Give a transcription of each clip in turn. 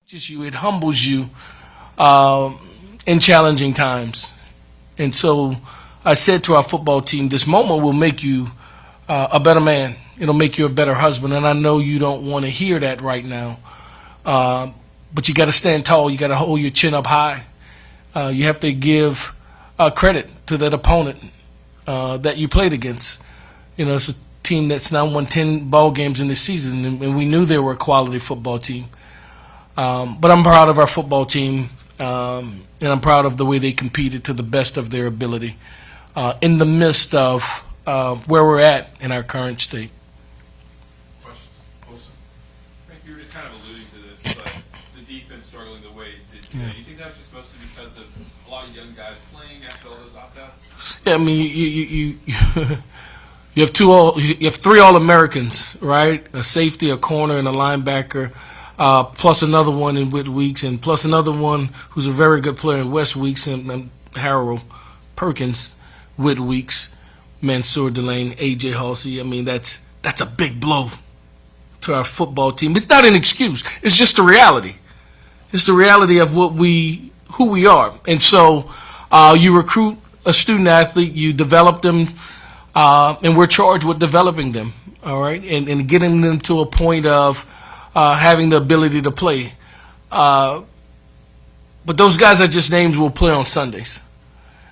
Just you, it humbles you in challenging times. And so I said to our football team, this moment will make you a better man. It'll make you a better husband. And I know you don't want to hear that right now. But you got to stand tall. You got to hold your chin up high. You have to give credit to that opponent that you played against. You know, it's a team that's now won 10 ball games in this season, and we knew they were a quality football team. But I'm proud of our football team, and I'm proud of the way they competed to the best of their ability in the midst of where we're at in our current state. Question. Awesome. I think you were just kind of alluding to this, but the defense struggling the way it did today. Do you think that was just mostly because of a lot of young guys playing after all those opt-outs? Yeah, I mean, you have three All-Americans, right? A safety, a corner, and a linebacker. Plus another one in Whit Weeks, and plus another one who's a very good player in West Weeks, and Harold Perkins, Whit Weeks, Mansour Delane, A.J. Halsey. I mean, that's a big blow to our football team. It's not an excuse. It's just the reality. It's the reality of who we are. And so you recruit a student athlete, you develop them, and we're charged with developing them, all right, and getting them to a point of having the ability to play. But those guys are just names we'll play on Sundays.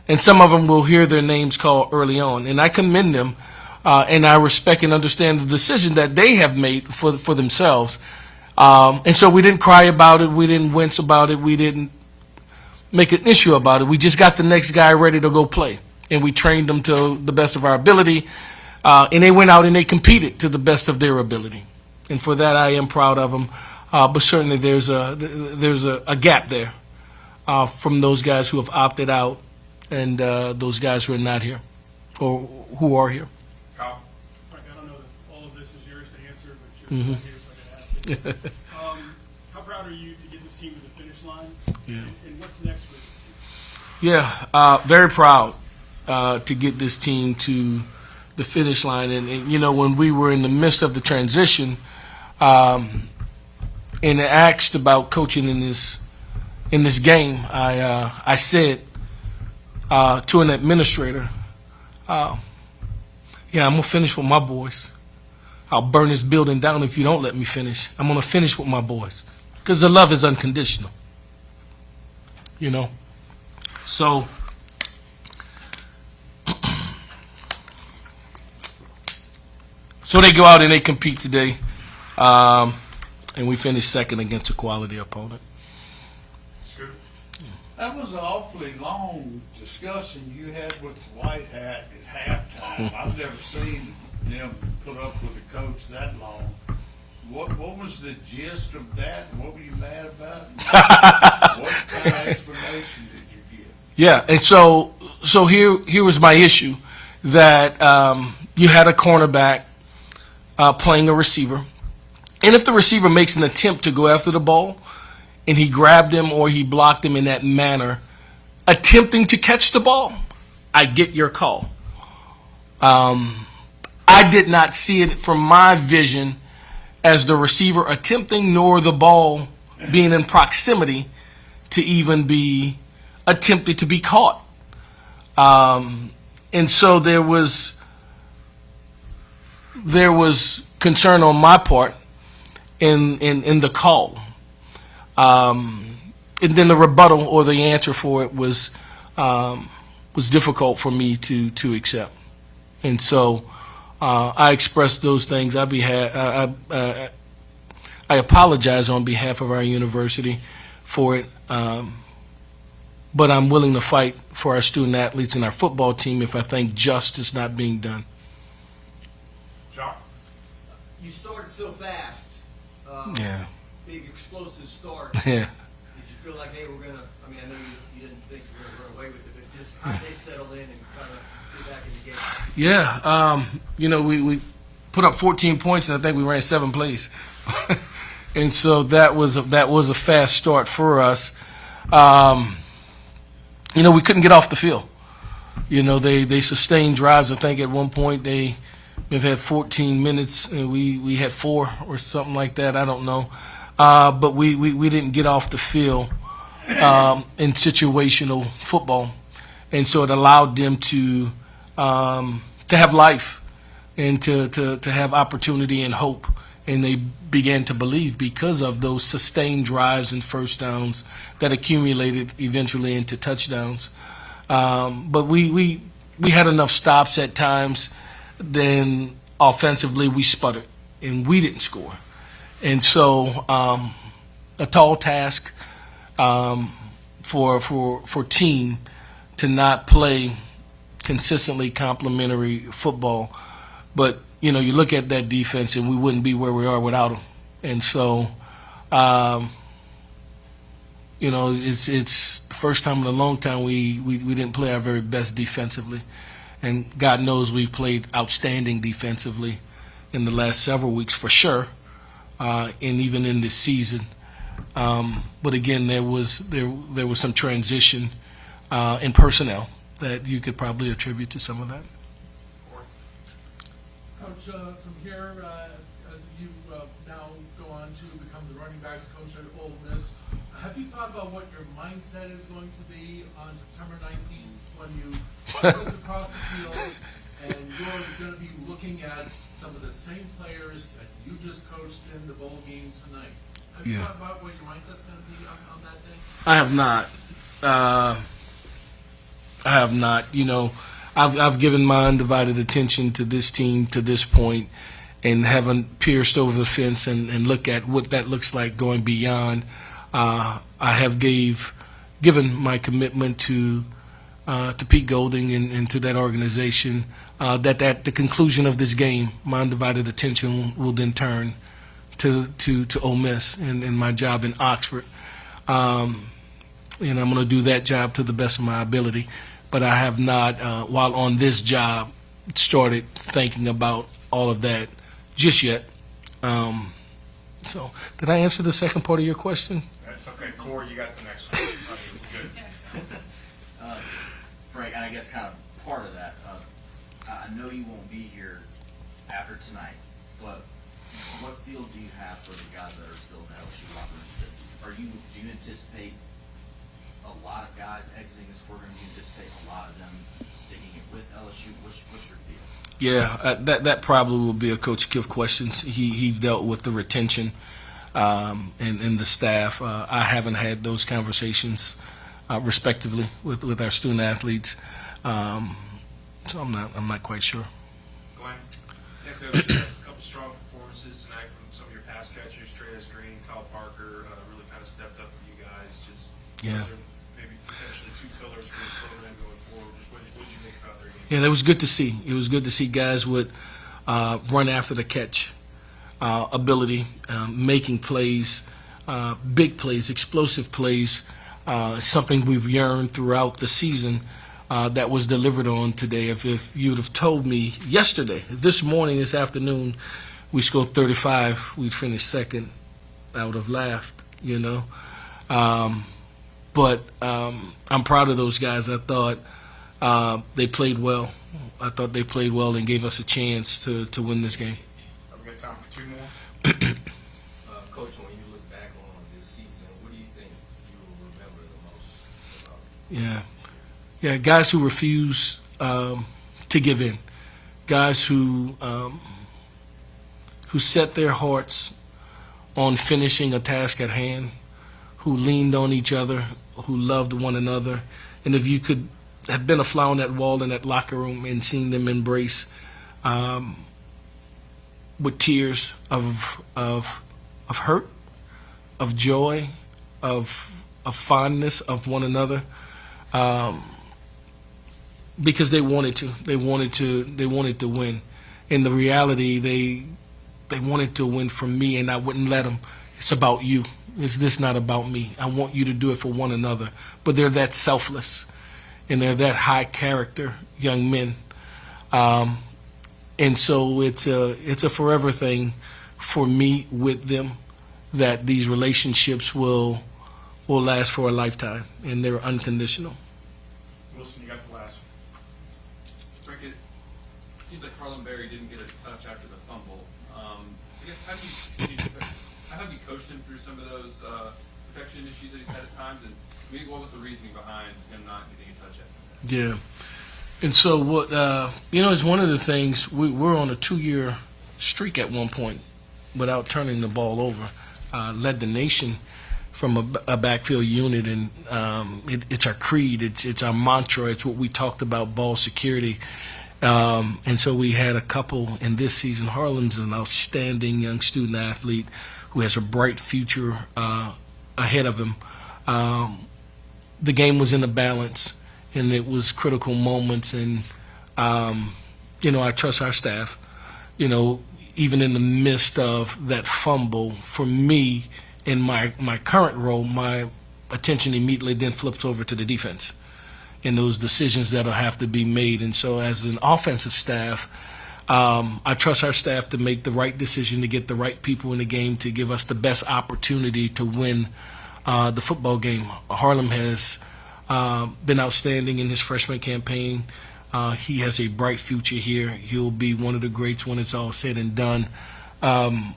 And some of them will hear their names called early on. And I commend them, and I respect and understand the decision that they have made for themselves. And so we didn't cry about it. We didn't wince about it. We didn't make an issue about it. We just got the next guy ready to go play. And we trained them to the best of our ability. And they went out and they competed to the best of their ability. And for that, I am proud of them. But certainly there's a gap there from those guys who have opted out and those guys who are not here or who are here. Kyle? Frank, I don't know that all of this is yours to answer, but you're here, so I can ask it. How proud are you to get this team to the finish line? Yeah. And what's next for this team? Yeah, very proud to get this team to the finish line. And, you know, when we were in the midst of the transition, and asked about coaching in this game, I said to an administrator, "Yeah, I'm gonna finish with my boys. I'll burn this building down if you don't let me finish. I'm gonna finish with my boys because the love is unconditional. You know, so." So they go out and they compete today, and we finish second against a quality opponent. Scooter? That was an awfully long discussion you had with the White Hat at halftime. I've never seen them put up with a coach that long. What was the gist of that? What were you mad about? What kind of explanation did you give? Yeah, and so here was my issue, that you had a cornerback playing a receiver. And if the receiver makes an attempt to go after the ball and he grabbed him or he blocked him in that manner, attempting to catch the ball, I get your call. I did not see it from my vision as the receiver attempting, nor the ball being in proximity to even be attempted to be caught. And so there was concern on my part in the call. And then the rebuttal or the answer for it was difficult for me to accept. And so I expressed those things. I apologize on behalf of our university for it. But I'm willing to fight for our student athletes and our football team if I think justice not being done. John? You started so fast. Yeah. Big explosive start. Yeah. Did you feel like, hey, we're gonna? I mean, I know you didn't think you were gonna run away with it, but just how they settled in and kind of get back in the game. Yeah. You know, we put up 14 points and I think we ran 7 plays, and so that was a fast start for us. You know, we couldn't get off the field. You know, they sustained drives. I think at one point they've had 14 minutes and we had 4 or something like that. I don't know. but we didn't get off the field in situational football, and so it allowed them to have life and to have opportunity and hope, and they began to believe because of those sustained drives and first downs that accumulated eventually into touchdowns. But we had enough stops at times. Then offensively we sputtered and we didn't score, and so a tall task for team to not play consistently complementary football. But you know, you look at that defense, and we wouldn't be where we are without them. And so, you know, it's the first time in a long time we didn't play our very best defensively. And God knows we've played outstanding defensively in the last several weeks for sure, and even in this season. But again, there was some transition in personnel that you could probably attribute to some of that. Coach, from here, as you now go on to become the running backs coach at Ole Miss, have you thought about what your mindset is going to be on September 19th when you look across the field and you're going to be looking at some of the same players that you just coached in the bowl game tonight? Have you thought about what your mindset's going to be on that day? I have not. I have not. You know, I've given my undivided attention to this team to this point, and haven't pierced over the fence and look at what that looks like going beyond. I have given my commitment to Pete Golding and to that organization. That at the conclusion of this game, my undivided attention will then turn to Ole Miss and my job in Oxford. And I'm going to do that job to the best of my ability. But I have not, while on this job, started thinking about all of that just yet. So, did I answer the second part of your question? That's okay. Corey, you got the next one. Good. Frank, and I guess kind of part of that, I know you won't be here after tonight, but what feel do you have for the guys that are still in the LSU locker room? Do you anticipate a lot of guys exiting this program? Do you anticipate a lot of them sticking it with LSU? What's your feel? Yeah, that probably will be a Coach Kiff questions. He dealt with the retention and the staff. I haven't had those conversations respectively with our student athletes, so I'm not quite sure. Glenn? Yeah, Coach, you had a couple strong performances tonight from some of your pass catchers, Treyas Green, Kyle Parker, really kind of stepped up for you guys. Just Yeah. those are maybe potentially two pillars for the program going forward. Just what did you make about their game? Yeah, that was good to see. It was good to see guys with run after the catch ability, making plays, big plays, explosive plays, something we've yearned throughout the season that was delivered on today. If you would have told me yesterday, this morning, this afternoon, we scored 35, we'd finished second, I would have laughed, you know. But I'm proud of those guys. I thought they played well. I thought they played well and gave us a chance to win this game. Have we got time for two more? Coach, when you look back on this season, what do you think you will remember the most about? Yeah, guys who refuse to give in, guys who set their hearts on finishing a task at hand, who leaned on each other, who loved one another. And if you could have been a fly on that wall in that locker room and seen them embrace with tears of hurt, of joy, of fondness of one another, because they wanted to win. In the reality, they wanted to win for me, and I wouldn't let them. It's about you. Is this not about me? I want you to do it for one another. But they're that selfless, and they're that high character young men. And so it's a forever thing for me with them, that these relationships will last for a lifetime, and they're unconditional. Wilson, you got the last one. Frank, it seems like Harlan Berry didn't get a touch after the fumble. I guess how do you how have you coached him through some of those protection issues that he's had at times, and maybe what was the reasoning behind him not getting a touch after that? Yeah. And so what, it's one of the things, we're on a 2-year streak at one point without turning the ball over. Led the nation from a backfield unit, and it's our creed, it's our mantra, it's what we talked about, ball security. And so we had a couple in this season. Harlan's an outstanding young student athlete who has a bright future ahead of him. The game was in the balance, and it was critical moments. And, I trust our staff. Even in the midst of that fumble, for me, in my current role, my attention immediately then flips over to the defense and those decisions that'll have to be made. And so as an offensive staff, I trust our staff to make the right decision, to get the right people in the game, to give us the best opportunity to win the football game. Harlem has been outstanding in his freshman campaign. He has a bright future here. He'll be one of the greats when it's all said and done. But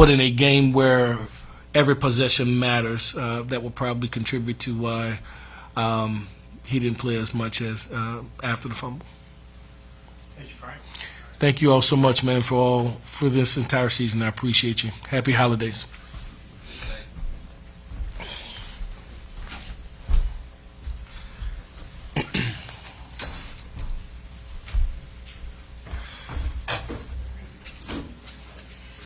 in a game where every possession matters, that will probably contribute to why he didn't play as much as after the fumble. Thank you, Frank. Thank you all so much, man, for this entire season. I appreciate you. Happy holidays.